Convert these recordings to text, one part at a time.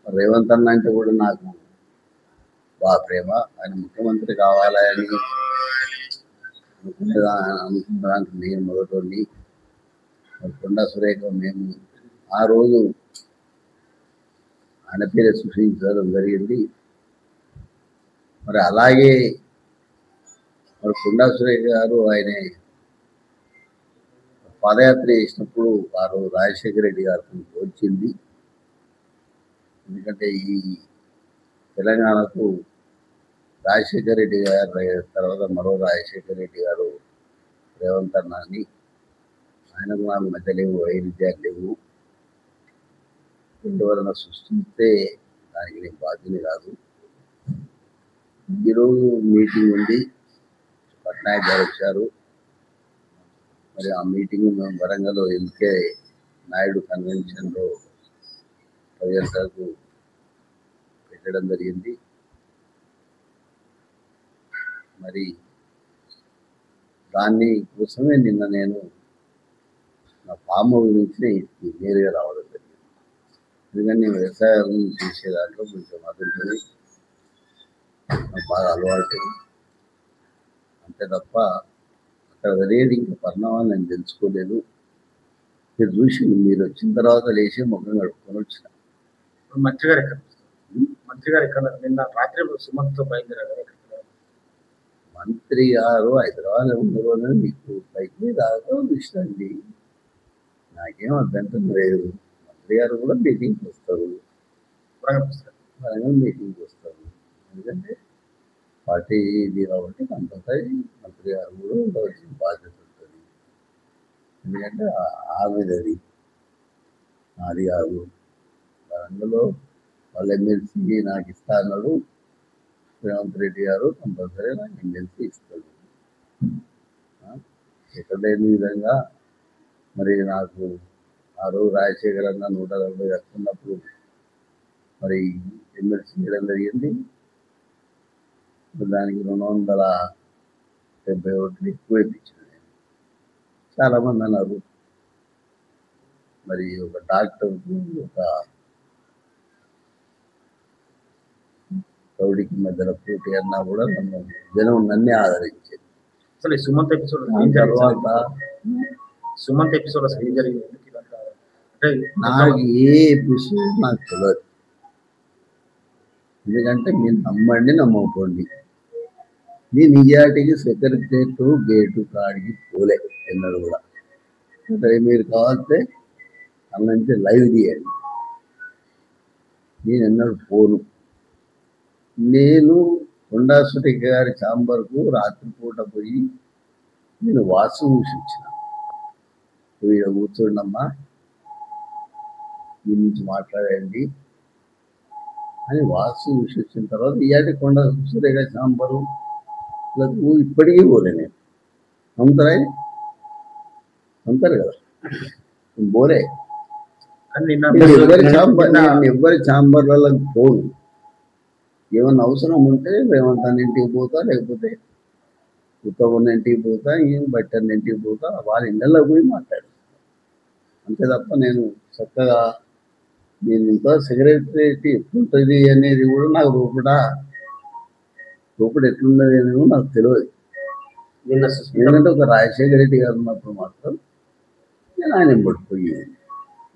రేవంత్ అన్న అంటే కూడా నాకు బాగా ప్రేమ. ఆయన ముఖ్యమంత్రి కావాలని అనుకున్నదానికి నేను మొదటి కొండా సురేఖ మేము ఆ రోజు ఆయన పేరే సృష్టించడం జరిగింది. మరి అలాగే మరి కొండా సురేఖ గారు ఆయన పాదయాత్ర చేసినప్పుడు వారు రాజశేఖర రెడ్డి గారితో వచ్చింది. ఎందుకంటే ఈ తెలంగాణకు రాజశేఖర రెడ్డి గారు తర్వాత మరో రాజశేఖర రెడ్డి గారు రేవంత్ అన్న అని ఆయనకు నాకు మధ్య లేవు, వైరుధ్యాలు లేవు. ఎవరైనా సృష్టిస్తే దానికి నేను బాధ్యుని కాదు. ఈరోజు మీటింగ్ ఉంది, పట్నాయక్ గారు వచ్చారు. మరి ఆ మీటింగ్ మేము వరంగల్ ఎల్కే నాయుడు కన్వెన్షన్లో 10 గంటలకు పెట్టడం జరిగింది. మరి దాన్ని కోసమే నిన్న నేను నా ఫామ్ గురించి నేరుగా రావడం జరిగింది. ఎందుకంటే నేను వ్యవసాయం చేసే దాంట్లో కొంచెం అదుంటుంది, నాకు బాగా అలవాటు. అంతే తప్ప అక్కడ జరిగేది ఇంకా పరిణామాలు నేను తెలుసుకోలేదు. మీరు చూసి మీరు వచ్చిన తర్వాత లేచి ముఖం కడుక్కొని వచ్చిన. మంత్రి గారు ఎక్కడ నిన్న రాత్రి సుమంత్తో బయలుదేరారు. మంత్రి గారు హైదరాబాద్ ఉండరు, మీకు పైకి రావడం ఇష్టండి, నాకేం అభ్యంతరం లేదు. మంత్రి గారు కూడా మీటింగ్కి వస్తారు, వరంగల్ మీటింగ్కి వస్తారు. ఎందుకంటే పార్టీ ఇది కాబట్టి కంపల్సరీ మంత్రి గారు కూడా ఉండవలసిన బాధ్యత ఉంటుంది. ఎందుకంటే ఆమెదది, నాది కాదు. వరంగల్లో వాళ్ళ ఎమ్మెల్సీ నాకు ఇస్తా అన్నాడు రేవంత్ రెడ్డి గారు, కంపల్సరీ నాకు ఎమ్మెల్సీ ఇస్తాడు. ఎక్కడ లేని విధంగా మరి నాకు ఆ రోజు రాజశేఖర్ అన్న 140 వస్తున్నప్పుడు మరి ఎమ్మెల్సీ చేయడం జరిగింది. దానికి 270 ఓట్లు ఎక్కువ ఇప్పించాను నేను. చాలామంది అన్నారు మరి ఒక డాక్టర్కు ఒక కౌడికి మధ్యలో పోటీ అన్నా కూడా జనం నన్నే ఆదరించేది. అసలు సుమంత్ ఎపిసోడ్ తర్వాత సుమంత్ ఎపిసోడ్ అసలు ఏం జరిగింది? నాకు ఏ ఎపిసోడ్ నాకు తెలియదు. ఎందుకంటే మీరు నమ్మండి నమ్మకపోండి, నేను నిజాటికి సెక్రటరేట్ గేటు కాడికి పోలే ఎన్నడూ కూడా. మీరు కావాలంటే అన్న నుంచి లైవ్ తీయండి, నేను ఎన్నడూ పోను. నేను కొండా సురేఖ గారి ఛాంబర్కు రాత్రిపూట పోయి నేను వాసు చూసిన, వీడ కూర్చోండమ్మా, దీని నుంచి మాట్లాడండి అని వాసు చూసి వచ్చిన తర్వాత ఇయాటి కొండా సురేఖ ఛాంబరు ఇప్పటికీ పోలే నేను. నమ్ముతారు కదా, పోలే. ఎవరి ఛాంబర్లలో పోను. ఏమన్నా అవసరం ఉంటే రేవంత్ అన్న ఇంటికి పోతా, లేకపోతే ఉత్తమన్న ఇంటికి పోతా, బట్టి అన్న ఇంటికి పోతా, వాళ్ళ ఇళ్ళల్లో పోయి మాట్లాడు. అంతే తప్ప నేను చక్కగా నేను ఇంకా సెక్రటరీ ఎట్లుంటుంది అనేది కూడా నాకు రూపడు ఎట్లున్నది అనేది నాకు తెలియదు. ఎందుకంటే ఒక రాజశేఖర రెడ్డి గారు ఉన్నప్పుడు మాత్రం నేను ఆయన పట్టుకుపోయేది.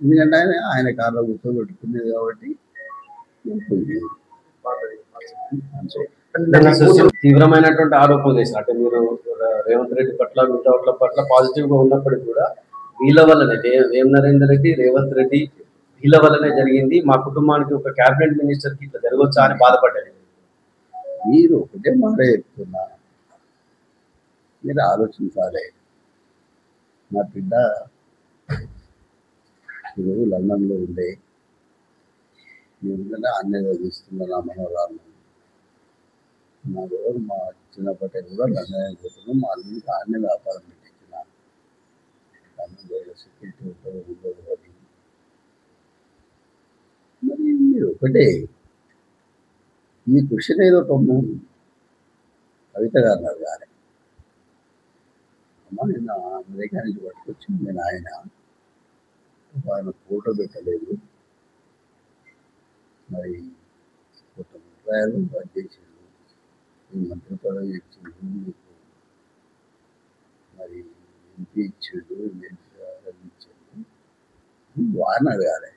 ఎందుకంటే ఆయన కార్లో కూర్చోబెట్టుకునేది కాబట్టి నేను పోయేది. తీవ్రమైనటువంటి ఆరోపణలు చేశారు. అంటే మీరు రేవంత్ రెడ్డి పట్ల మిగతా వాటి పట్ల పాజిటివ్ గా ఉన్నప్పటికీ కూడా వీళ్ళ వల్లనే వేం నరేందర్ రెడ్డి, రేవంత్ రెడ్డి వీళ్ళ వల్లనే జరిగింది, మా కుటుంబానికి ఒక క్యాబినెట్ మినిస్టర్ కి ఇట్లా జరగవచ్చా అని బాధపడ్డారు. మీరు ఒకటే మాట చెప్తున్నా, మీరు ఆలోచించాలి. నా బిడ్డ ఈరోజు లండన్లో ఉండే, నేను అన్నీ చదివిస్తున్నా నా మనోరాలను. నా రోజు మా చిన్నప్పటి కూడా లండన్ పోతున్నాం, మా అల్లుడికి ఆడనే వ్యాపారం పెట్టించిన. సెక్యూరిటీ ఉండదు. మరి మీరు ఒకటే ఈ క్వశ్చన్ ఏదో కవిత గారు అన్నారు కానీ అమ్మ నిన్న అమెరికా నుంచి పట్టుకొచ్చింది నేను ఆయన ఫోటో పెట్టలేదు, మరి కొత్త అభిప్రాయాలు పనిచేసాడు, ఈ మంత్రి పదవి ఇచ్చిండు నీకు, మరి ఎంపీ ఇచ్చాడు, ఎంపీ ఇచ్చాడు, వారిని అడగాలి.